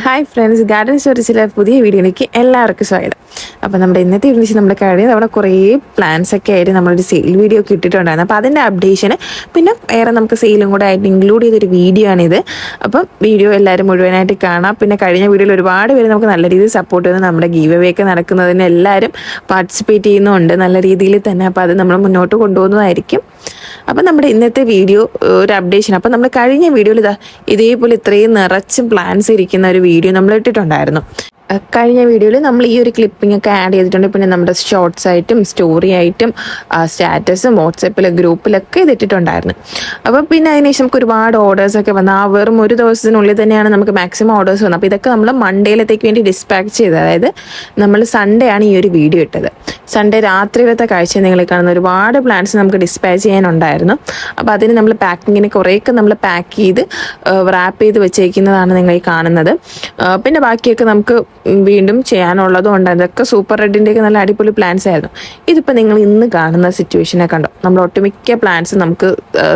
Hi friends, garden സ്റ്റോറീസിലെ പുതിയ വീഡിയോയിലേക്ക് എല്ലാവർക്കും സ്വാഗതം. അപ്പോൾ നമ്മുടെ ഇന്നത്തെ വീഡിയോ നമ്മുടെ കഴിഞ്ഞ തവണ കുറേ പ്ലാൻസ് ഒക്കെ ആയിട്ട് നമ്മളൊരു സെയിൽ വീഡിയോ ഒക്കെ ഇട്ടിട്ടുണ്ടായിരുന്നു. അപ്പോൾ അതിൻ്റെ അപ്ഡേഷന് പിന്നെ വേറെ നമുക്ക് സെയിലും കൂടെ ആയിട്ട് ഇൻക്ലൂഡ് ചെയ്തൊരു വീഡിയോ ആണിത്. അപ്പം വീഡിയോ എല്ലാവരും മുഴുവനായിട്ട് കാണാം. പിന്നെ കഴിഞ്ഞ വീഡിയോയിൽ ഒരുപാട് പേര് നമുക്ക് നല്ല രീതിയിൽ സപ്പോർട്ട് ചെയ്യുന്നു. നമ്മുടെ ഗീവ് അവേ ഒക്കെ നടക്കുന്നതിന് എല്ലാവരും പാർട്ടിസിപ്പേറ്റ് ചെയ്യുന്നുണ്ട് നല്ല രീതിയിൽ തന്നെ. അപ്പോൾ അത് നമ്മൾ മുന്നോട്ട് കൊണ്ടുപോകുന്നതായിരിക്കും. അപ്പം നമ്മുടെ ഇന്നത്തെ വീഡിയോ ഒരു അപ്ഡേഷൻ. അപ്പം നമ്മൾ കഴിഞ്ഞ വീഡിയോയിൽ ഇതേപോലെ ഇത്രയും നിറച്ചും പ്ലാൻസ് ഇരിക്കുന്ന ഒരു വീഡിയോ നമ്മൾ ഇട്ടിട്ടുണ്ടായിരുന്നു. കഴിഞ്ഞ വീഡിയോയിൽ നമ്മൾ ഈ ഒരു ക്ലിപ്പിംഗ് ഒക്കെ ആഡ് ചെയ്തിട്ടുണ്ട്. പിന്നെ നമ്മുടെ ഷോർട്സ് ആയിട്ടും സ്റ്റോറി ആയിട്ടും സ്റ്റാറ്റസും വാട്സാപ്പിൽ ഗ്രൂപ്പിലൊക്കെ ഇതിട്ടിട്ടുണ്ടായിരുന്നു. അപ്പോൾ പിന്നെ അതിനുശേഷം നമുക്ക് ഒരുപാട് ഓർഡേഴ്സൊക്കെ വന്നു. ആ വെറും ഒരു ദിവസത്തിനുള്ളിൽ തന്നെയാണ് നമുക്ക് മാക്സിമം ഓർഡേഴ്സ് വന്നത്. അപ്പോൾ ഇതൊക്കെ നമ്മൾ മൺഡേയിലത്തേക്ക് വേണ്ടി ഡിസ്പാച്ച് ചെയ്തത്. അതായത് നമ്മൾ സൺഡേ ആണ് ഈ ഒരു വീഡിയോ ഇട്ടത്. സൺഡേ രാത്രിയിലത്തെ കാഴ്ച നിങ്ങൾ കാണുന്ന ഒരുപാട് പ്ലാൻസ് നമുക്ക് ഡിസ്പാച്ച് ചെയ്യാനുണ്ടായിരുന്നു. അപ്പോൾ അതിന് നമ്മൾ പാക്കിങ്ങിന് കുറേയൊക്കെ നമ്മൾ പാക്ക് ചെയ്ത് റാപ്പ് ചെയ്ത് വെച്ചേക്കുന്നതാണ് നിങ്ങൾ ഈ കാണുന്നത്. പിന്നെ ബാക്കിയൊക്കെ നമുക്ക് വീണ്ടും ചെയ്യാനുള്ളതും ഉണ്ട്. അതൊക്കെ സൂപ്പർ റെഡിൻ്റെയൊക്കെ നല്ല അടിപൊളി പ്ലാൻസ് ആയിരുന്നു. ഇതിപ്പോൾ നിങ്ങൾ ഇന്ന് കാണുന്ന സിറ്റുവേഷനെ കണ്ടോ, നമ്മൾ ഒട്ടുമിക്ക പ്ലാൻസ് നമുക്ക്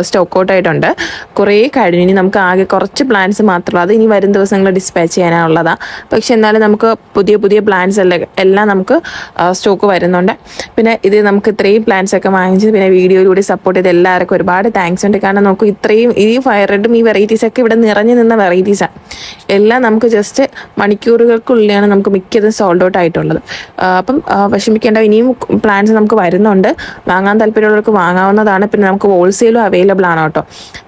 സ്റ്റോക്ക് ഔട്ട് ആയിട്ടുണ്ട്. കുറേ കഴിഞ്ഞു. ഇനി നമുക്ക് ആകെ കുറച്ച് പ്ലാൻസ് മാത്രമല്ല, അത് ഇനി വരും ദിവസങ്ങളിൽ ഡിസ്പാച്ച് ചെയ്യാനുള്ളതാണ്. പക്ഷെ എന്നാലും നമുക്ക് പുതിയ പുതിയ പ്ലാൻസ് എല്ലാം നമുക്ക് സ്റ്റോക്ക് വരുന്നുണ്ട്. പിന്നെ ഇത് നമുക്ക് ഇത്രയും പ്ലാൻസ് ഒക്കെ വാങ്ങിച്ച് പിന്നെ വീഡിയോയിലൂടെ സപ്പോർട്ട് ചെയ്ത് എല്ലാവർക്കും ഒരുപാട് താങ്ക്സ് ഉണ്ട്. കാരണം നമുക്ക് ഇത്രയും ഈ ഫയർ റെഡും ഈ വെറൈറ്റീസൊക്കെ ഇവിടെ നിറഞ്ഞു നിന്ന വെറൈറ്റീസാണ്. എല്ലാം നമുക്ക് ജസ്റ്റ് മണിക്കൂറുകൾക്കുള്ളിലാണ് നമുക്ക് മിക്കതും സോൾഡ് ഔട്ട് ആയിട്ടുള്ളത്. അപ്പം വിഷമിക്കേണ്ട, ഇനിയും പ്ലാൻസ് നമുക്ക് വരുന്നുണ്ട്. വാങ്ങാൻ താല്പര്യമുള്ളവർക്ക് വാങ്ങാവുന്നതാണ്. പിന്നെ നമുക്ക് ഹോൾസെയിലും അവൈലബിൾ ആണ് കേട്ടോ.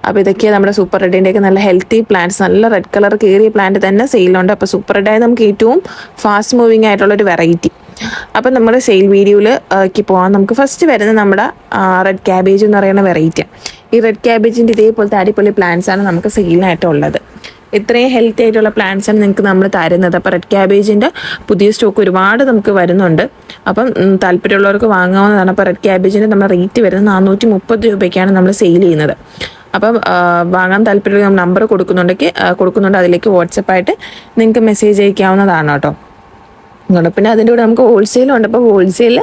അപ്പോൾ ഇതൊക്കെയാണ് നമ്മുടെ സൂപ്പർ റെഡിൻ്റെയൊക്കെ നല്ല ഹെൽത്തി പ്ലാന്റ്സ്. നല്ല റെഡ് കളർ കയറിയ പ്ലാന്റ് തന്നെ സെയിലുണ്ട്. അപ്പോൾ സൂപ്പർ റെഡായി നമുക്ക് ഏറ്റവും ഫാസ്റ്റ് മൂവിങ് ആയിട്ടുള്ളൊരു വെറൈറ്റി. അപ്പം നമ്മുടെ സെയിൽ വീഡിയോയിലേക്ക് പോകാം. നമുക്ക് ഫസ്റ്റ് വരുന്നത് നമ്മുടെ റെഡ് ക്യാബേജ് എന്ന് പറയുന്ന വെറൈറ്റിയാണ്. ഈ റെഡ് ക്യാബേജിൻ്റെ ഇതേപോലത്തെ അടിപൊളി പ്ലാന്റ്സാണ് നമുക്ക് സെയിലിനായിട്ടുള്ളത്. ഇത്രയും ഹെൽത്തി ആയിട്ടുള്ള പ്ലാന്റ്സാണ് നിങ്ങൾക്ക് നമ്മൾ തരുന്നത്. അപ്പോൾ റെഡ് ക്യാബേജിൻ്റെ പുതിയ സ്റ്റോക്ക് ഒരുപാട് നമുക്ക് വരുന്നുണ്ട്. അപ്പം താല്പര്യമുള്ളവർക്ക് വാങ്ങാവുന്നതാണ്. അപ്പോൾ റെഡ് ക്യാബേജിൻ്റെ നമ്മുടെ റേറ്റ് വരുന്നത് 430 രൂപയ്ക്കാണ് നമ്മൾ സെയിൽ ചെയ്യുന്നത്. അപ്പം വാങ്ങാൻ താല്പര്യമുള്ള നമ്മൾ നമ്പർ കൊടുക്കുന്നുണ്ട്. അതിലേക്ക് വാട്സപ്പായിട്ട് നിങ്ങൾക്ക് മെസ്സേജ് അയക്കാവുന്നതാണ് കേട്ടോ. പിന്നെ അതിൻ്റെ കൂടെ നമുക്ക് ഹോൾസെയിലും ഉണ്ട്. അപ്പോൾ ഹോൾസെയിൽ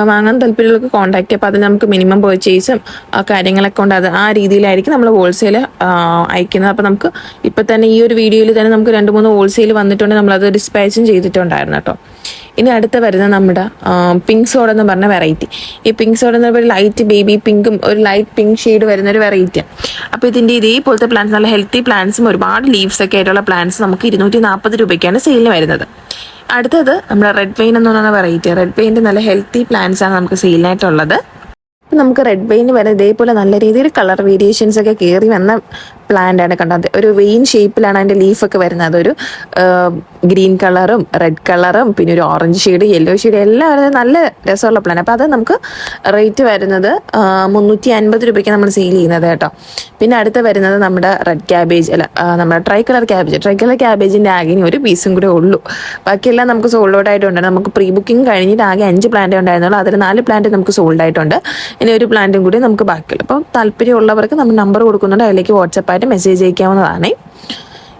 വാങ്ങാൻ താല്പര്യമുള്ളവർക്ക് കോൺടാക്ട് ചെയ്യുക. അപ്പോൾ അതിൽ നമുക്ക് മിനിമം പർച്ചേസും കാര്യങ്ങളൊക്കെ ഉണ്ട്. അത് ആ രീതിയിലായിരിക്കും നമ്മൾ ഹോൾസെയിൽ അയക്കുന്നത്. അപ്പോൾ നമുക്ക് ഇപ്പം തന്നെ ഈ ഒരു വീഡിയോയിൽ തന്നെ നമുക്ക് 2-3 ഹോൾസെയിൽ വന്നിട്ടുണ്ട്. നമ്മളത് ഡിസ്പാച്ചും ചെയ്തിട്ടുണ്ടായിരുന്നു കേട്ടോ. ഇനി അടുത്ത് വരുന്നത് നമ്മുടെ പിങ്ക് സോഡ എന്ന് പറഞ്ഞ വെറൈറ്റി. ഈ പിങ്ക് സോഡ എന്ന് പറയുമ്പോൾ ലൈറ്റ് ബേബി പിങ്കും ഒരു ലൈറ്റ് പിങ്ക് ഷെയ്ഡ് വരുന്നൊരു വെറൈറ്റിയാണ്. അപ്പോൾ ഇതിൻ്റെ ഇതേപോലത്തെ പ്ലാന്റ്സ് നല്ല ഹെൽത്തി പ്ലാന്റ്സും ഒരുപാട് ലീവ്സ് ഒക്കെ ആയിട്ടുള്ള പ്ലാന്റ്സ് നമുക്ക് 240 രൂപയ്ക്കാണ് സെയിലിന് വരുന്നത്. അടുത്തത് നമ്മുടെ റെഡ് വെയിൻ എന്ന് പറയുന്ന വെറൈറ്റി. റെഡ് വെയിൻ്റെ നല്ല ഹെൽത്തി പ്ലാന്റ്സ് ആണ് നമുക്ക് സെയിലിനായിട്ടുള്ളത്. നമുക്ക് റെഡ് വെയിൻ വരെ ഇതേപോലെ നല്ല രീതിയിൽ കളർ വേരിയേഷൻസ് ഒക്കെ കയറി വന്ന പ്ലാന്റ് ആണ് കണ്ടത്. ഒരു വെയിൻ ഷേപ്പിലാണ് അതിൻ്റെ ലീഫൊക്കെ വരുന്നത്. അതൊരു ഗ്രീൻ കളറും റെഡ് കളറും പിന്നെ ഒരു ഓറഞ്ച് ഷെയ്ഡ് യെല്ലോ ഷെയ്ഡ് എല്ലാം വരുന്നത് നല്ല രസമുള്ള പ്ലാന്റ്. അപ്പോൾ അത് നമുക്ക് റേറ്റ് വരുന്നത് 350 രൂപയ്ക്ക് നമ്മൾ സെയിൽ ചെയ്യുന്നത് കേട്ടോ. പിന്നെ അടുത്ത് വരുന്നത് നമ്മുടെ റെഡ് ക്യാബേജ് നമ്മുടെ ട്രൈ കളർ ക്യാബേജിൻ്റെ ആകെ ഒരു പീസും കൂടെ ഉള്ളൂ. ബാക്കിയെല്ലാം നമുക്ക് സോൾഡ് ഔട്ട് ആയിട്ടുണ്ട്. നമുക്ക് പ്രീ ബുക്കിംഗ് കഴിഞ്ഞിട്ട് ആകെ 5 പ്ലാന്റ് ഉണ്ടായിരുന്നുള്ളൂ. അതിൽ 4 പ്ലാന്റ് നമുക്ക് സോൾഡ് ആയിട്ടുണ്ട്. ഇനി ഒരു പ്ലാന്റും കൂടി നമുക്ക് ബാക്കിയുള്ളൂ. അപ്പോൾ താല്പര്യമുള്ളവർക്ക് നമ്മൾ നമ്പർ കൊടുക്കുന്നുണ്ട്. അതിലേക്ക് വാട്സപ്പായിട്ട് മെസ്സേജ് അയക്കാവുന്നതാണ്.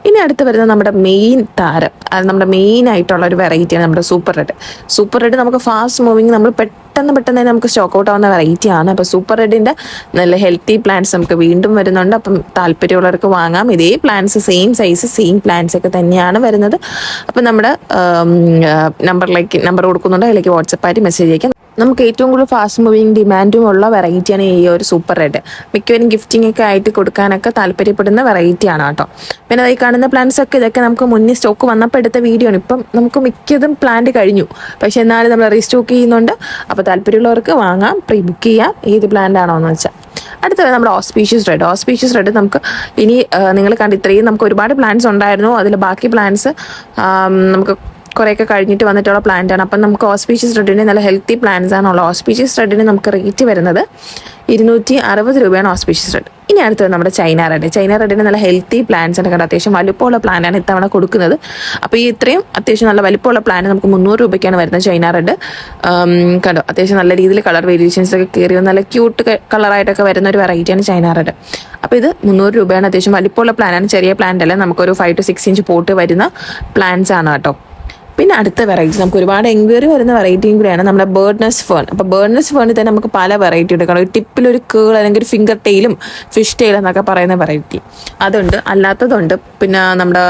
ഇനി അടുത്ത് വരുന്നത് നമ്മുടെ മെയിൻ താരം, അത് നമ്മുടെ മെയിൻ ആയിട്ടുള്ള ഒരു വെറൈറ്റിയാണ് നമ്മുടെ സൂപ്പർ റെഡ്. നമുക്ക് ഫാസ്റ്റ് മൂവിങ്, നമ്മൾ പെട്ടെന്ന് തന്നെ നമുക്ക് സ്റ്റോക്ക് ഔട്ട് ആവുന്ന വെറൈറ്റിയാണ്. അപ്പോൾ സൂപ്പർ റെഡിൻ്റെ നല്ല ഹെൽത്തി പ്ലാന്റ്സ് നമുക്ക് വീണ്ടും വരുന്നുണ്ട്. അപ്പം താല്പര്യമുള്ളവർക്ക് വാങ്ങാം. ഇതേ plants same size same plants ഒക്കെ തന്നെയാണ് വരുന്നത്. അപ്പം നമ്മുടെ നമ്പർ കൊടുക്കുന്നുണ്ട്. അതിലേക്ക് വാട്സപ്പായിട്ട് മെസ്സേജ് അയക്കാം. നമുക്ക് ഏറ്റവും കൂടുതൽ ഫാസ്റ്റ് മൂവിങ് ഡിമാൻഡും ഉള്ള വെറൈറ്റിയാണ് ഈ ഒരു സൂപ്പർ റെഡ്. മിക്കവരും ഗിഫ്റ്റിംഗ് ഒക്കെ ആയിട്ട് കൊടുക്കാനൊക്കെ താല്പര്യപ്പെടുന്ന വെറൈറ്റിയാണ് കേട്ടോ. പിന്നെ ഈ കാണുന്ന പ്ലാന്റ്സ് ഒക്കെ ഇതൊക്കെ നമുക്ക് മുന്നേ സ്റ്റോക്ക് വന്നപ്പോൾ എടുത്ത വീഡിയോ ആണ്. ഇപ്പം നമുക്ക് മിക്കതും പ്ലാന്റ് കഴിഞ്ഞു, പക്ഷെ എന്നാലും നമ്മൾ റീസ്റ്റോക്ക് ചെയ്യുന്നുണ്ട്. അപ്പോൾ താല്പര്യമുള്ളവർക്ക് വാങ്ങാം, പ്രീ ബുക്ക് ചെയ്യാം ഏത് പ്ലാന്റ് ആണോ എന്ന് വെച്ചാൽ. അടുത്തത് നമ്മുടെ ഓസ്പീഷ്യസ് റെഡ് നമുക്ക് ഇനി നിങ്ങൾ കണ്ട് ഇത്രയും നമുക്ക് ഒരുപാട് പ്ലാന്റ്സ് ഉണ്ടായിരുന്നു. അതിൽ ബാക്കി പ്ലാന്റ്സ് നമുക്ക് കുറേയൊക്കെ കഴിഞ്ഞിട്ട് വന്നിട്ടുള്ള പ്ലാന്റ് ആണ്. അപ്പം നമുക്ക് ഓസ്പീഷ്യസ് റെഡിന് നല്ല ഹെൽത്തി പ്ലാന്റ്സ് ആണുള്ളത്. ഓസ്പീഷ്യസ് റെഡിന് നമുക്ക് റേറ്റ് വരുന്നത് 260 രൂപയാണ് ഓസ്പീഷ്യസ് റെഡ്. ഇനി അടുത്തത് നമ്മുടെ ചൈന റെഡിന് നല്ല ഹെൽത്തി പ്ലാന്റ്സ് ആണ് കണ്ടോ. അത്യാവശ്യം വലുപ്പമുള്ള പ്ലാന്റാണ് ഇത്തവണ കൊടുക്കുന്നത്. അപ്പോൾ ഈ ഇത്രയും അത്യാവശ്യം നല്ല വലുപ്പമുള്ള പ്ലാന്റ് നമുക്ക് 300 രൂപയ്ക്കാണ് വരുന്നത്. ചൈന റെഡ് കണ്ടോ, അത്യാവശ്യം നല്ല രീതിയിൽ കളർ വേരിയേഷൻസ് ഒക്കെ കയറി നല്ല ക്യൂട്ട് കളറായിട്ടൊക്കെ വരുന്ന ഒരു വെറൈറ്റിയാണ് ചൈന റെഡ്. അപ്പോൾ ഇത് 300 രൂപയാണ്. അത്യാവശ്യം വലുപ്പമുള്ള പ്ലാന്റാണ്, ചെറിയ പ്ലാന്റ് അല്ല. നമുക്കൊരു 5 to 6 ഇഞ്ച് പോട്ട് വരുന്ന പ്ലാന്റ്സ് ആണ് കേട്ടോ. പിന്നെ അടുത്ത വെറൈറ്റി നമുക്ക് ഒരുപാട് എൻക്വയറി വരുന്ന വെറൈറ്റിയും കൂടിയാണ് നമ്മുടെ ബേർഡ് നെസ്റ്റ് ഫേൺ. അപ്പോൾ ബേർഡ് നെസ്റ്റ് ഫേണിൽ തന്നെ നമുക്ക് പല വെറൈറ്റി ഉണ്ട്. കാരണം ടിപ്പിലൊരു കേൾ അല്ലെങ്കിൽ ഒരു ഫിംഗർ ടെയിലും ഫിഷ് ടെയിൽ എന്നൊക്കെ പറയുന്ന വെറൈറ്റി അതുണ്ട്, അല്ലാത്തതുണ്ട്. പിന്നെ നമ്മുടെ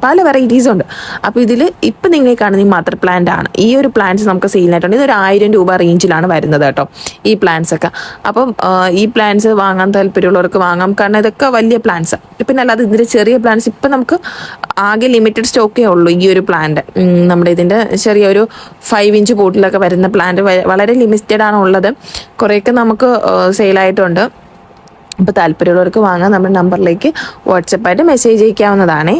പല വെറൈറ്റീസും ഉണ്ട്. അപ്പോൾ ഇതിൽ ഇപ്പം നിങ്ങൾ കാണുന്ന ഈ മദർ പ്ലാന്റ് ആണ്. ഈ ഒരു പ്ലാന്റ്സ് നമുക്ക് സെയിലിനായിട്ടുണ്ട്. ഇതൊരു 1000 രൂപ റേഞ്ചിലാണ് വരുന്നത് കേട്ടോ ഈ പ്ലാന്റ്സ് ഒക്കെ. അപ്പം ഈ പ്ലാന്റ്സ് വാങ്ങാൻ താല്പര്യമുള്ളവർക്ക് വാങ്ങാം, കാരണം ഇതൊക്കെ വലിയ പ്ലാന്റ്സ്. പിന്നെ അല്ലാതെ ഇതിൻ്റെ ചെറിയ പ്ലാന്റ്സ് ഇപ്പം നമുക്ക് ആകെ ലിമിറ്റഡ് സ്റ്റോക്കേ ഉള്ളൂ. ഈ ഒരു പ്ലാന്റ് നമ്മുടെ ഇതിൻ്റെ ചെറിയൊരു 5 ഇഞ്ച് ബോട്ടിലൊക്കെ വരുന്ന പ്ലാന്റ് വളരെ ലിമിറ്റഡ് ആണ് ഉള്ളത്. കുറേയൊക്കെ നമുക്ക് സെയിലായിട്ടുണ്ട്. അപ്പോൾ താല്പര്യമുള്ളവർക്ക് വാങ്ങാൻ നമ്മുടെ നമ്പറിലേക്ക് വാട്സപ്പായിട്ട് മെസ്സേജ് അയക്കാവുന്നതാണേ.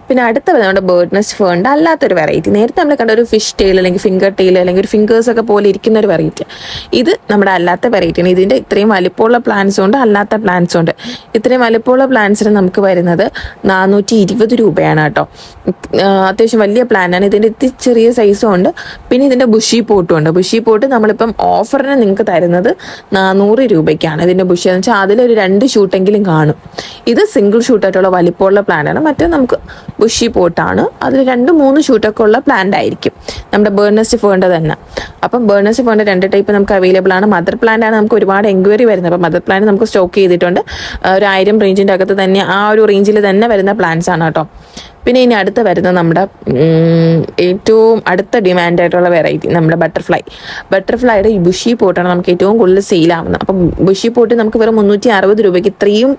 പിന്നെ അടുത്ത നമ്മുടെ ബേർഡ് നെസ്റ്റ് ഫേണിൻ്റെ അല്ലാത്തൊരു വെറൈറ്റി, നേരത്തെ നമ്മൾ കണ്ട ഒരു ഫിഷ് ടെയിൽ അല്ലെങ്കിൽ ഫിംഗർ ടെയിൽ അല്ലെങ്കിൽ ഒരു ഫിംഗേഴ്സ് ഒക്കെ പോലെ ഇരിക്കുന്ന ഒരു വെറൈറ്റി. ഇത് നമ്മുടെ അല്ലാത്ത വെറൈറ്റിയാണ്. ഇതിൻ്റെ ഇത്രയും വലിപ്പമുള്ള പ്ലാന്റ്സും ഉണ്ട്, അല്ലാത്ത പ്ലാന്റ്സും ഉണ്ട്. ഇത്രയും വലിപ്പമുള്ള പ്ലാന്റ്സിന് നമുക്ക് വരുന്നത് 420 രൂപയാണ് കേട്ടോ. അത്യാവശ്യം വലിയ പ്ലാന്റാണ്. ഇതിൻ്റെ ചെറിയ സൈസും ഉണ്ട്. പിന്നെ ഇതിൻ്റെ ബുഷി പോട്ടും ഉണ്ട്. ബുഷി പോട്ട് നമ്മളിപ്പം ഓഫറിന് നിങ്ങൾക്ക് തരുന്നത് 400 രൂപയ്ക്കാണ്. ഇതിൻ്റെ ബുഷി എന്ന് വെച്ചാൽ അതിലൊരു 2 ഷൂട്ടെങ്കിലും കാണും. ഇത് സിംഗിൾ ഷൂട്ടായിട്ടുള്ള വലിപ്പമുള്ള പ്ലാന്റാണ്. മറ്റേ നമുക്ക് ബുഷി പോട്ടാണ്. അതിൽ 2-3 ഷൂട്ടൊക്കെ ഉള്ള പ്ലാന്റ് ആയിരിക്കും നമ്മുടെ ബേർഡ് നെസ്റ്റ് ഫേണിൻ്റെ തന്നെ. അപ്പം ബേർഡ് നെസ്റ്റ് ഫേണിൻ്റെ 2 ടൈപ്പ് നമുക്ക് അവൈലബിൾ ആണ്. മദർ പ്ലാന്റ് ആണ് നമുക്ക് ഒരുപാട് എൻക്വയറി വരുന്നത്. അപ്പം മദർ പ്ലാന്റ് നമുക്ക് സ്റ്റോക്ക് ചെയ്തിട്ടുണ്ട്. ഒരു 1000 റേഞ്ചിൻ്റെ അകത്ത് തന്നെ ആ ഒരു റേഞ്ചിൽ തന്നെ വരുന്ന പ്ലാന്റ്സ് ആണ് കേട്ടോ. പിന്നെ ഇനി അടുത്ത വരുന്നത് നമ്മുടെ ഏറ്റവും അടുത്ത ഡിമാൻഡ് ആയിട്ടുള്ള വെറൈറ്റി നമ്മുടെ ബട്ടർഫ്ലൈയുടെ ഈ ബുഷി പോട്ടാണ് നമുക്ക് ഏറ്റവും കൂടുതൽ സെയിലാവുന്നത്. അപ്പം ബുഷി പോട്ട് നമുക്ക് വെറും 360 രൂപയ്ക്ക് ഇത്രയും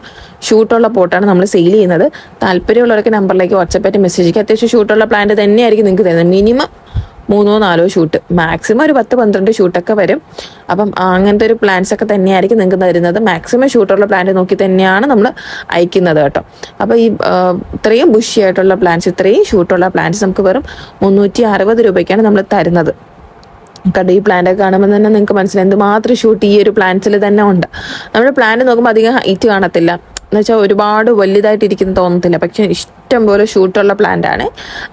ഷൂട്ടുള്ള പോട്ടാണ് നമ്മൾ സെയിൽ ചെയ്യുന്നത്. താല്പര്യമുള്ളവർക്ക് നമ്പറിലേക്ക് വാട്സപ്പായിട്ട് മെസ്സേജ് ചെയ്യുക. അത്യാവശ്യം ഷൂട്ടുള്ള പ്ലാന്റ് തന്നെയായിരിക്കും നിങ്ങൾക്ക് തരുന്നത്. മിനിമം 3-4 ഷൂട്ട്, മാക്സിമം ഒരു 10-12 ഷൂട്ടൊക്കെ വരും. അപ്പം അങ്ങനത്തെ ഒരു പ്ലാന്റ്സ് ഒക്കെ തന്നെയായിരിക്കും നിങ്ങൾക്ക് തരുന്നത്. മാക്സിമം ഷൂട്ടുള്ള പ്ലാന്റ് നോക്കി തന്നെയാണ് നമ്മൾ അയക്കുന്നത് കേട്ടോ. അപ്പോൾ ഈ ഇത്രയും ബുഷി ആയിട്ടുള്ള പ്ലാന്റ്സ്, ഇത്രയും ഷൂട്ടുള്ള പ്ലാന്റ്സ് നമുക്ക് വെറും 360 രൂപയ്ക്കാണ് നമ്മൾ തരുന്നത്. കണ്ട ഈ പ്ലാന്റ് ഒക്കെ കാണുമ്പോൾ തന്നെ നിങ്ങൾക്ക് മനസ്സിലായി എന്തുമാത്രം ഷൂട്ട് ഈ ഒരു പ്ലാന്റ്സിൽ തന്നെ ഉണ്ട്. നമ്മുടെ പ്ലാന്റ് നോക്കുമ്പോൾ അധികം ഹൈറ്റ് കാണത്തില്ല, എന്ന് വെച്ചാൽ ഒരുപാട് വലുതായിട്ടിരിക്കുന്ന തോന്നത്തില്ല. പക്ഷെ ഇഷ്ടം പോലെ ഷൂട്ടുള്ള പ്ലാന്റ് ആണ്.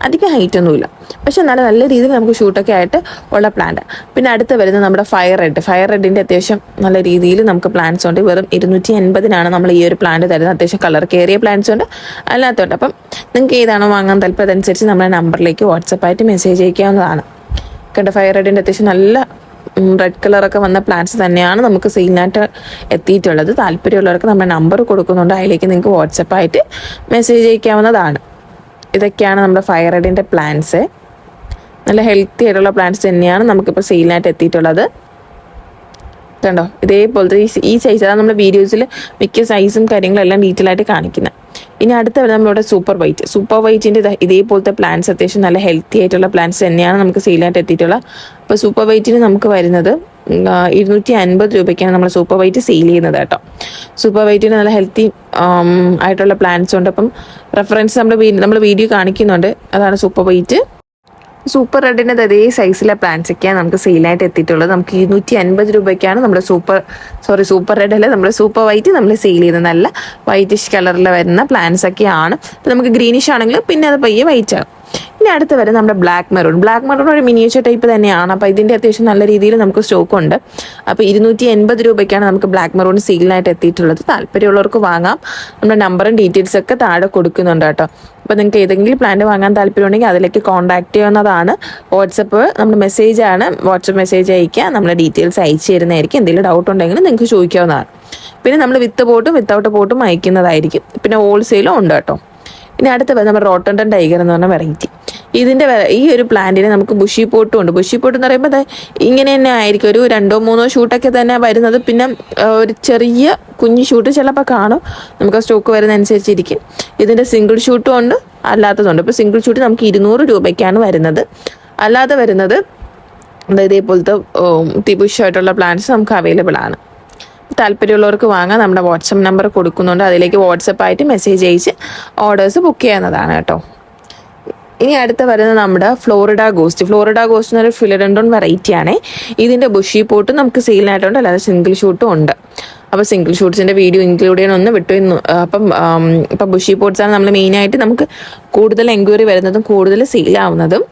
അധികം ഹൈറ്റ് ഒന്നുമില്ല, പക്ഷെ നല്ല രീതിയിൽ നമുക്ക് ഷൂട്ടൊക്കെ ആയിട്ട് ഉള്ള പ്ലാന്റ്. പിന്നെ അടുത്ത് വരുന്നത് നമ്മുടെ ഫയർ റെഡിൻ്റെ അത്യാവശ്യം നല്ല രീതിയിൽ നമുക്ക് പ്ലാന്റ്സ് ഉണ്ട്. വെറും 280-നാണ് നമ്മൾ ഈ ഒരു പ്ലാന്റ് തരുന്നത്. അത്യാവശ്യം കളർ കയറിയ പ്ലാന്റ്സ് ഉണ്ട്, അല്ലാത്തതുണ്ട്. അപ്പം നിങ്ങൾക്ക് ഏതാണോ വാങ്ങാൻ താല്പര്യം അതനുസരിച്ച് നമ്മുടെ നമ്പറിലേക്ക് വാട്സപ്പായിട്ട് മെസ്സേജ് അയക്കാവുന്നതാണ്. കണ്ട ഫയർ റെഡിൻ്റെ അത്യാവശ്യം നല്ല റെഡ് കളറൊക്കെ വന്ന പ്ലാന്റ്സ് തന്നെയാണ് നമുക്ക് സെയിലിനായിട്ട് എത്തിയിട്ടുള്ളത്. താല്പര്യമുള്ളവർക്ക് നമ്മുടെ നമ്പർ കൊടുക്കുന്നുണ്ട്, അതിലേക്ക് നിങ്ങൾക്ക് വാട്സപ്പായിട്ട് മെസ്സേജ് അയക്കാവുന്നതാണ്. ഇതൊക്കെയാണ് നമ്മുടെ ഫയർ റെഡിൻ്റെ പ്ലാന്റ്സ്. നല്ല ഹെൽത്തി ആയിട്ടുള്ള പ്ലാന്റ്സ് തന്നെയാണ് നമുക്കിപ്പോൾ സെയിലിനായിട്ട് എത്തിയിട്ടുള്ളത്. കണ്ടോ ഇതേപോലത്തെ ഈ സൈസ് അതാണ് നമ്മുടെ വീഡിയോസിൽ മിക്ക സൈസും കാര്യങ്ങളെല്ലാം ഡീറ്റെയിൽ ആയിട്ട് കാണിക്കുന്നത്. ഇനി അടുത്ത വരുന്നത് നമ്മളിവിടെ സൂപ്പർ വൈറ്റിൻ്റെ ഇതേപോലത്തെ പ്ലാന്റ്സ് അത്യാവശ്യം നല്ല ഹെൽത്തി ആയിട്ടുള്ള പ്ലാന്റ്സ് തന്നെയാണ് നമുക്ക് സെയിലായിട്ട് എത്തിയിട്ടുള്ളത്. അപ്പോൾ സൂപ്പർ വൈറ്റിന് നമുക്ക് വരുന്നത് 250 രൂപയ്ക്കാണ് നമ്മൾ സൂപ്പർ വൈറ്റ് സെയിൽ ചെയ്യുന്നത് കേട്ടോ. സൂപ്പർ വൈറ്റിന് നല്ല ഹെൽത്തി ആയിട്ടുള്ള പ്ലാന്റ്സ് ഉണ്ട്. അപ്പം റെഫറൻസ് നമ്മൾ വീഡിയോ കാണിക്കുന്നുണ്ട്, അതാണ് സൂപ്പർ വൈറ്റ്. സൂപ്പർ റെഡിൻ്റെ അതേ സൈസിലെ പ്ലാന്റ്സൊക്കെയാണ് നമുക്ക് സെയിലായിട്ട് എത്തിയിട്ടുള്ളത്. നമുക്ക് 250 രൂപയ്ക്കാണ് നമ്മുടെ സൂപ്പർ റെഡ് അല്ല, നമ്മുടെ സൂപ്പർ വൈറ്റ് നമ്മൾ സെയിൽ ചെയ്യുന്നത്. നല്ല വൈറ്റിഷ് കളറിൽ വരുന്ന പ്ലാന്റ്സ് ഒക്കെയാണ്. നമുക്ക് ഗ്രീനിഷ് ആണെങ്കിൽ പിന്നെ അത് പയ്യെ വൈറ്റ് ആകും. ഇനി അടുത്ത് വരെ നമ്മുടെ ബ്ലാക്ക് മെറൂൺ ഒരു മിനിയേച്ചർ ടൈപ്പ് തന്നെയാണ്. അപ്പോൾ ഇതിൻ്റെ അത്യാവശ്യം നല്ല രീതിയിൽ നമുക്ക് സ്റ്റോക്ക് ഉണ്ട്. അപ്പോൾ 280 രൂപയ്ക്കാണ് നമുക്ക് ബ്ലാക്ക് മെറൂൺ സെയിലിനായിട്ട് എത്തിയിട്ടുള്ളത്. താല്പര്യമുള്ളവർക്ക് വാങ്ങാം. നമ്മുടെ നമ്പറും ഡീറ്റെയിൽസ് ഒക്കെ താഴെ കൊടുക്കുന്നുണ്ട് കേട്ടോ. അപ്പോൾ നിങ്ങൾക്ക് ഏതെങ്കിലും പ്ലാന്റ് വാങ്ങാൻ താല്പര്യമുണ്ടെങ്കിൽ അതിലേക്ക് കോൺടാക്ട് ചെയ്യുന്നതാണ്. വാട്സപ്പ് നമ്മുടെ മെസ്സേജാണ്, വാട്സപ്പ് മെസ്സേജ് അയക്കുക, നമ്മുടെ ഡീറ്റെയിൽസ് അയച്ചു തരുന്നതായിരിക്കും. എന്തെങ്കിലും ഡൗട്ട് ഉണ്ടെങ്കിൽ നിങ്ങൾക്ക് ചോദിക്കാവുന്നതാണ്. പിന്നെ നമ്മൾ വിത്ത് പോട്ടും വിത്തൗട്ട് പോട്ടും അയക്കുന്നതായിരിക്കും. പിന്നെ ഹോൾസെയിലും ഉണ്ട് കേട്ടോ. ഇനി അടുത്ത നമ്മുടെ റോട്ടണ്ടൻ ടൈഗർ എന്ന് പറഞ്ഞ വെറൈറ്റി. ഈ ഒരു പ്ലാന്റിന് നമുക്ക് ബുഷി പോട്ടും ഉണ്ട്. ബുഷി പോട്ട് എന്ന് പറയുമ്പോൾ ഇങ്ങനെ തന്നെ ആയിരിക്കും, ഒരു 2-3 ഷൂട്ടൊക്കെ തന്നെ വരുന്നത്. പിന്നെ ഒരു ചെറിയ കുഞ്ഞു ഷൂട്ട് ചിലപ്പോൾ കാണും, നമുക്ക് സ്റ്റോക്ക് വരുന്നതനുസരിച്ചിരിക്കും. ഇതിൻ്റെ സിംഗിൾ ഷൂട്ടും ഉണ്ട്, അല്ലാത്തതുണ്ട്. ഇപ്പോൾ സിംഗിൾ ഷൂട്ട് നമുക്ക് 200 രൂപയ്ക്കാണ് വരുന്നത്. അല്ലാതെ വരുന്നത് ഇതേപോലത്തെ തിബുഷായിട്ടുള്ള പ്ലാന്റ്സ് നമുക്ക് അവൈലബിൾ ആണ്. താല്പര്യമുള്ളവർക്ക് വാങ്ങാൻ നമ്മുടെ വാട്സപ്പ് നമ്പർ കൊടുക്കുന്നുണ്ട്, അതിലേക്ക് വാട്സപ്പായിട്ട് മെസ്സേജ് അയച്ച് ഓർഡേഴ്സ് ബുക്ക് ചെയ്യാവുന്നതാണ് കേട്ടോ. ഇനി അടുത്ത് വരുന്നത് നമ്മുടെ ഫ്ലോറിഡ ഗോസ്റ്റ് എന്നൊരു ഫിലഡൻഡോൺ വെറൈറ്റി ആണ്. ഇതിൻ്റെ ബുഷി പോട്ടും നമുക്ക് സെയിലിനായിട്ടുണ്ട്, അല്ലാതെ സിംഗിൾ ഷൂട്ടും ഉണ്ട്. അപ്പോൾ സിംഗിൾ ഷൂട്ട്സിൻ്റെ വീഡിയോ ഇൻക്ലൂഡ് ചെയ്യണമെന്ന് വിട്ടു. അപ്പം ബുഷി പോട്ട്സാണ് നമ്മൾ മെയിനായിട്ട് നമുക്ക് കൂടുതൽ എൻക്വയറി വരുന്നതും കൂടുതൽ സെയിലാവുന്നതും.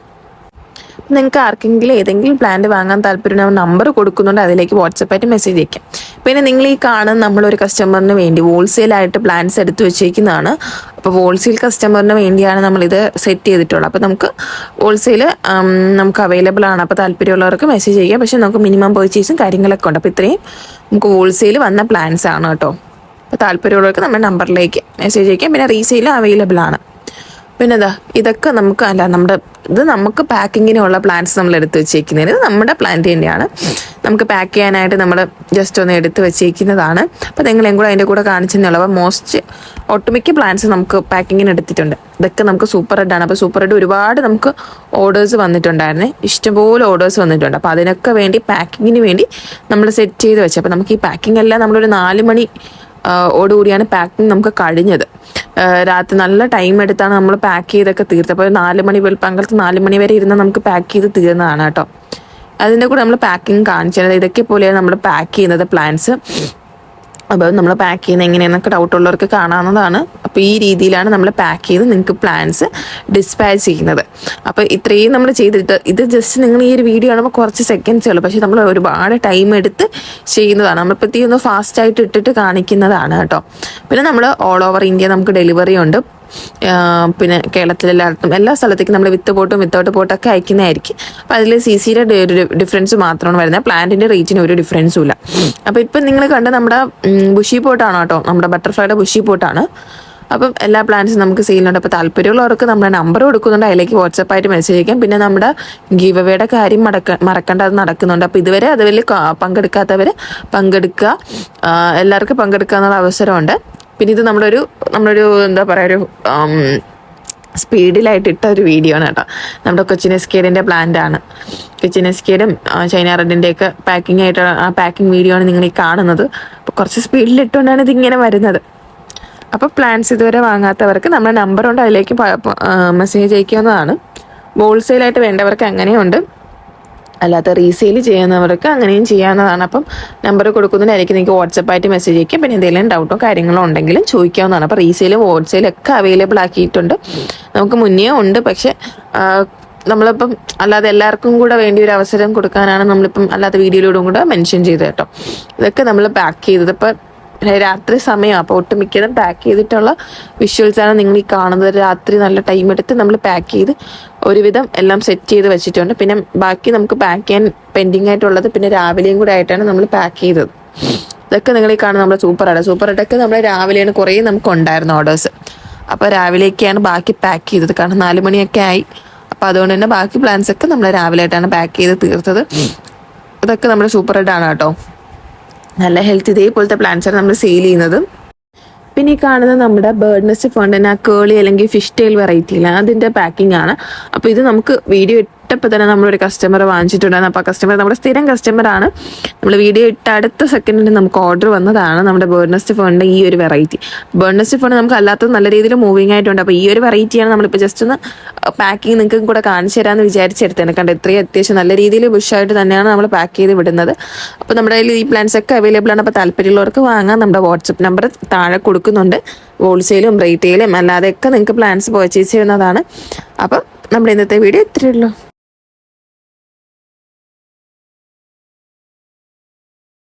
നിങ്ങൾക്ക് ആർക്കെങ്കിലും ഏതെങ്കിലും പ്ലാന്റ് വാങ്ങാൻ താല്പര്യം നമ്പർ കൊടുക്കുന്നുണ്ട്, അതിലേക്ക് വാട്സപ്പായിട്ട് മെസ്സേജ് അയക്കാം. പിന്നെ നിങ്ങൾ ഈ കാണുന്ന നമ്മളൊരു കസ്റ്റമറിന് വേണ്ടി ഹോൾസെയിലായിട്ട് പ്ലാന്റ്സ് എടുത്ത് വെച്ചേക്കുന്നതാണ്. അപ്പോൾ ഹോൾസെയിൽ കസ്റ്റമറിന് വേണ്ടിയാണ് നമ്മളിത് സെറ്റ് ചെയ്തിട്ടുള്ളത്. അപ്പോൾ നമുക്ക് ഹോൾസെയിൽ നമുക്ക് അവൈലബിൾ ആണ്. അപ്പോൾ താല്പര്യമുള്ളവർക്ക് മെസ്സേജ് ചെയ്യാം. പക്ഷേ നമുക്ക് മിനിമം പർച്ചേസും കാര്യങ്ങളൊക്കെ ഉണ്ട്. അപ്പോൾ ഇത്രയും നമുക്ക് ഹോൾസെയിൽ വന്ന പ്ലാന്റ്സ് ആണ് കേട്ടോ. അപ്പോൾ താല്പര്യമുള്ളവർക്ക് നമ്മുടെ നമ്പറിലേക്ക് മെസ്സേജ് അയക്കാം. പിന്നെ റീസെയിലും അവൈലബിൾ ആണ്. പിന്നെ ഇതൊക്കെ നമുക്ക് ഇത് നമുക്ക് പാക്കിങ്ങിനുള്ള പ്ലാന്റ്സ് നമ്മൾ എടുത്ത് വെച്ചേക്കുന്നതിന്, ഇത് നമ്മുടെ പ്ലാന്റ് തന്നെയാണ്. നമുക്ക് പാക്ക് ചെയ്യാനായിട്ട് നമ്മൾ ജസ്റ്റ് ഒന്ന് എടുത്ത് വെച്ചേക്കുന്നതാണ്. അപ്പോൾ നിങ്ങളെയും കൂടെ അതിൻ്റെ കൂടെ കാണിച്ചെന്നുള്ളൂ. അപ്പോൾ ഒട്ടുമിക്ക പ്ലാന്റ്സ് നമുക്ക് പാക്കിങ്ങിന് എടുത്തിട്ടുണ്ട്. ഇതൊക്കെ നമുക്ക് സൂപ്പർ റെഡാണ്. അപ്പോൾ സൂപ്പർ റെഡ് ഒരുപാട് നമുക്ക് ഓർഡേഴ്സ് വന്നിട്ടുണ്ടായിരുന്നേ, ഇഷ്ടംപോലെ ഓർഡേഴ്സ് വന്നിട്ടുണ്ട്. അപ്പോൾ അതിനൊക്കെ വേണ്ടി പാക്കിങ്ങിന് വേണ്ടി നമ്മൾ സെറ്റ് ചെയ്ത് വെച്ചത്. അപ്പോൾ നമുക്ക് ഈ പാക്കിംഗ് എല്ലാം നമ്മളൊരു 4 മണി ഓടുകൂടിയാണ് പാക്കിങ് നമുക്ക് കഴിഞ്ഞത്. രാത്രി നല്ല ടൈം എടുത്താണ് നമ്മൾ പാക്ക് ചെയ്തൊക്കെ തീർത്തത്. അപ്പോൾ 4 മണി പങ്കലത്ത് 4 മണി വരെ ഇരുന്ന് നമുക്ക് പാക്ക് ചെയ്ത് തീർന്നതാണ് കേട്ടോ. അതിൻ്റെ കൂടെ നമ്മൾ പാക്കിങ് കാണിച്ചത് ഇതൊക്കെ പോലെയാണ് നമ്മൾ പാക്ക് ചെയ്യുന്നത് പ്ലാന്റ്സ്. അപ്പോൾ നമ്മൾ പാക്ക് ചെയ്യുന്നത് എങ്ങനെയാണെന്നൊക്കെ ഡൗട്ട് ഉള്ളവർക്ക് കാണാവുന്നതാണ്. അപ്പോൾ ഈ രീതിയിലാണ് നമ്മൾ പാക്ക് ചെയ്ത് നിങ്ങൾക്ക് പ്ലാന്റ്സ് ഡിസ്പാച്ച് ചെയ്യുന്നത്. അപ്പോൾ ഇത്രയും നമ്മൾ ചെയ്തിട്ട് ഇത് ജസ്റ്റ് നിങ്ങൾ ഈ ഒരു വീഡിയോ കാണുമ്പോൾ കുറച്ച് സെക്കൻഡ്സേ ഉള്ളൂ, പക്ഷേ നമ്മൾ ഒരുപാട് ടൈം എടുത്ത് ചെയ്യുന്നതാണ്. നമ്മളിപ്പോൾ ഒന്ന് ഫാസ്റ്റായിട്ട് ഇട്ടിട്ട് കാണിക്കുന്നതാണ് കേട്ടോ. പിന്നെ നമ്മൾ ഓൾ ഓവർ ഇന്ത്യ നമുക്ക് ഡെലിവറി ഉണ്ട്. പിന്നെ കേരളത്തിലെല്ലായിടത്തും എല്ലാ സ്ഥലത്തേക്കും നമ്മൾ വിത്ത് പോട്ടും വിത്തൗട്ട് പോട്ടൊക്കെ അയക്കുന്നതായിരിക്കും. അപ്പോൾ അതിൽ CCയുടെ ഡിഫറൻസ് മാത്രമാണ് വരുന്നത്. പ്ലാന്റിൻ്റെ റേറ്റിന് ഒരു ഡിഫറൻസും ഇല്ല. അപ്പോൾ ഇപ്പം നിങ്ങൾ കണ്ട നമ്മുടെ ബുഷി പോട്ടാണ് കേട്ടോ, നമ്മുടെ ബട്ടർഫ്ലൈയുടെ ബുഷി പോട്ടാണ്. അപ്പം എല്ലാ പ്ലാന്റ്സും നമുക്ക് സെയിലുണ്ട്. അപ്പോൾ താല്പര്യമുള്ളവർക്ക് നമ്മുടെ നമ്പർ കൊടുക്കുന്നുണ്ട്, അതിലേക്ക് വാട്സപ്പായിട്ട് മെസ്സേജ് അയക്കാം. പിന്നെ നമ്മുടെ ഗീവ് അവേയുടെ കാര്യം മറക്കേണ്ട, അത് നടക്കുന്നുണ്ട്. അപ്പോൾ ഇതുവരെ അതിൽ പങ്കെടുക്കാത്തവർ പങ്കെടുക്കുക, എല്ലാവർക്കും പങ്കെടുക്കുക എന്നുള്ള അവസരമുണ്ട്. പിന്നെ ഇത് നമ്മളൊരു എന്താ പറയുക, ഒരു സ്പീഡിലായിട്ട് ഇട്ട ഒരു വീഡിയോ ആണ് കേട്ടോ. നമ്മുടെ കൊച്ചിൻ എസ്കേഡിൻ്റെ പ്ലാന്റാണ്. കൊച്ചിൻ എസ്കേഡും ചൈന റെഡിൻ്റെയൊക്കെ പാക്കിംഗ് ആയിട്ട് ആ പാക്കിംഗ് വീഡിയോ ആണ് നിങ്ങൾ ഈ കാണുന്നത്. അപ്പോൾ കുറച്ച് സ്പീഡിലിട്ടുകൊണ്ടാണ് ഇതിങ്ങനെ വരുന്നത്. അപ്പോൾ പ്ലാന്റ്സ് ഇതുവരെ വാങ്ങാത്തവർക്ക് നമ്മുടെ നമ്പറുണ്ട്, അതിലേക്ക് മെസ്സേജ് അയക്കാവുന്നതാണ്. ഹോൾസെയിലായിട്ട് വേണ്ടവർക്ക് അങ്ങനെയുണ്ട്, അല്ലാത്ത റീസെയിൽ ചെയ്യുന്നവർക്ക് അങ്ങനെയും ചെയ്യാവുന്നതാണ്. അപ്പം നമ്പർ കൊടുക്കുന്നതിനായിരിക്കും നിങ്ങൾക്ക് വാട്സപ്പായിട്ട് മെസ്സേജ് അയക്കാം. പിന്നെ എന്തെങ്കിലും ഡൗട്ടോ കാര്യങ്ങളോ ഉണ്ടെങ്കിലും ചോദിക്കാവുന്നതാണ്. അപ്പോൾ റീസെയിലും ഹോൾസെയിലും ഒക്കെ അവൈലബിൾ ആക്കിയിട്ടുണ്ട്. നമുക്ക് മുന്നേ ഉണ്ട്, പക്ഷേ നമ്മളിപ്പം അല്ലാതെ എല്ലാവർക്കും കൂടെ വേണ്ടി ഒരു അവസരം കൊടുക്കാനാണ് നമ്മളിപ്പം അല്ലാത്ത വീഡിയോയിലൂടെ കൂടെ മെൻഷൻ ചെയ്തത് കേട്ടോ. ഇതൊക്കെ നമ്മൾ പാക്ക് ചെയ്തത് ഇപ്പോൾ രാത്രി സമയം, അപ്പോൾ ഒട്ടുമിക്കതും പാക്ക് ചെയ്തിട്ടുള്ള വിഷ്വൽസാണ് നിങ്ങൾ ഈ കാണുന്നത്. രാത്രി നല്ല ടൈം എടുത്ത് നമ്മൾ പാക്ക് ചെയ്ത് ഒരുവിധം എല്ലാം സെറ്റ് ചെയ്ത് വെച്ചിട്ടുണ്ട്. പിന്നെ ബാക്കി നമുക്ക് പാക്ക് ചെയ്യാൻ പെൻഡിങ് ആയിട്ടുള്ളത് പിന്നെ രാവിലെയും കൂടെ ആയിട്ടാണ് നമ്മൾ പാക്ക് ചെയ്തത്. ഇതൊക്കെ നിങ്ങൾ ഈ കാണുന്നത് നമ്മുടെ സൂപ്പർ റെഡൊക്കെ നമ്മൾ രാവിലെയാണ് കുറേ നമുക്ക് ഉണ്ടായിരുന്ന ഓർഡേഴ്സ്. അപ്പോൾ രാവിലെയൊക്കെയാണ് ബാക്കി പാക്ക് ചെയ്തത്, കാരണം 4 മണിയൊക്കെ ആയി. അപ്പോൾ അതുകൊണ്ട് തന്നെ ബാക്കി പ്ലാൻസ് ഒക്കെ നമ്മൾ രാവിലെ ആയിട്ടാണ് പാക്ക് ചെയ്ത് തീർത്തത്. ഇതൊക്കെ നമ്മുടെ സൂപ്പർ റെഡാണ് കേട്ടോ. നല്ല ഹെൽത്ത് ഇതേപോലത്തെ പ്ലാന്റ്സാണ് നമ്മൾ സെയിൽ ചെയ്യുന്നത്. പിന്നെ ഈ കാണുന്നത് നമ്മുടെ ബേർഡ് നെസ്റ്റ് ഫണ്ടിന് ആ കേളി അല്ലെങ്കിൽ ഫിഷ് ടെയിൽ വെറൈറ്റിയില്ല, അതിൻ്റെ പാക്കിംഗ് ആണ്. അപ്പോൾ ഇത് നമുക്ക് വീഡിയോ ഇട്ടപ്പോൾ തന്നെ നമ്മളൊരു കസ്റ്റമർ വാങ്ങിച്ചിട്ടുണ്ടായിരുന്നു. അപ്പോൾ ആ കസ്റ്റമർ നമ്മുടെ സ്ഥിരം കസ്റ്റമറാണ്. നമ്മൾ വീഡിയോ ഇട്ട അടുത്ത സെക്കൻഡിന് നമുക്ക് ഓർഡർ വന്നതാണ് നമ്മുടെ ബേർഡ് നെസ്റ്റ് ഫണ്ട് ഈ ഒരു വെറൈറ്റി. ബേർഡ് നെസ്റ്റ് ഫണ്ട് നമുക്ക് അല്ലാത്തത് നല്ല രീതിയിൽ മൂവിങ് ആയിട്ടുണ്ട്. അപ്പോൾ ഈ ഒരു വെറൈറ്റിയാണ് നമ്മളിപ്പോൾ ജസ്റ്റ് ഒന്ന് പാക്കിങ് നിങ്ങൾക്ക് കൂടെ കാണിച്ചു തരാമെന്ന് വിചാരിച്ചെടുത്തേനെ. കണ്ട് ഇത്രയും അത്യാവശ്യം നല്ല രീതിയിൽ ബുഷായിട്ട് തന്നെയാണ് നമ്മൾ പാക്ക് ചെയ്ത് വിടുന്നത്. അപ്പോൾ നമ്മുടെ കയ്യിൽ ഈ പ്ലാന്റ്സ് ഒക്കെ അവൈലബിൾ ആണ്. അപ്പോൾ താല്പര്യമുള്ളവർക്ക് വാങ്ങാം. നമ്മുടെ വാട്സപ്പ് നമ്പർ താഴെ കൊടുക്കുന്നുണ്ട്. ഹോൾസെയിലും റീറ്റെയിലും അല്ലാതെയൊക്കെ നിങ്ങൾക്ക് പ്ലാന്റ്സ് പർച്ചേസ് ചെയ്യുന്നതാണ്. അപ്പം നമ്മുടെ ഇന്നത്തെ വീഡിയോ ഇത്രയേ ഉള്ളൂ.